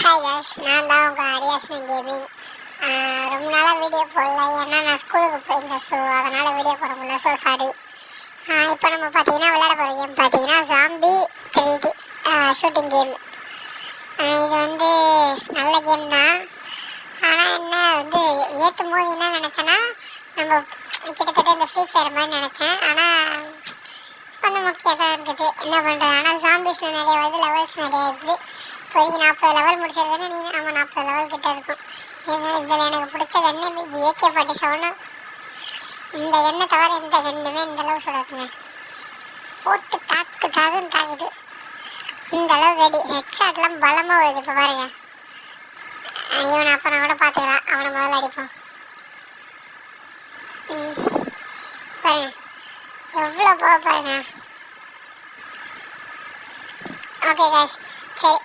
Hi guys, நான் தான் உங்கள் அரியாஸ்மன் கேமிங். ரொம்ப நாளாக வீடியோ போடல, ஏன்னா நான் ஸ்கூலுக்கு போயிருந்தேன். ஸோ அதனால் வீடியோ போட முடியல. So sorry. இப்போ நம்ம பார்த்தீங்கன்னா விளையாட போகிற கேம் பார்த்தீங்கன்னா ஜாம்பி 3D ஷூட்டிங் கேம். இது வந்து நல்ல கேம் தான். ஆனால் என்ன வந்து ஏற்றும் போது என்ன நினச்சேன்னா, நம்ம கிட்டத்தட்ட இந்த ஃப்ரீ ஃபயர் மாதிரி நினச்சேன். ஆனால் கொஞ்சம் முக்கியம் தான் இருக்குது. என்ன பண்ணுறது, ஆனால் ஜாம்பிஸில் நிறைய வருது, லெவல்ஸ் நிறைய இருக்குது. இப்போதைக்கு 40 லெவல் முடிச்சிருக்கேன்னு நீங்கள். நம்ம 40 லெவல் கிட்ட இருக்கும். இதில் எனக்கு பிடிச்ச கன்று AK-47. இந்த கண்ணை தவிர எந்த கண்ணுமே இந்த அளவு சொல்லுங்க, போட்டு தாக்குன்னு தாக்குது. இந்த அளவு வெடி ஹெட்ஷாட்லாம் பலமாக வருது. இப்போ பாருங்க, இவனை அப்போ நான் கூட பார்த்துக்கலாம். அவனை முதல்ல அடிப்போம். பாருங்க எவ்வளோ போக பாருங்க. ஓகே காய்ஸ், சரி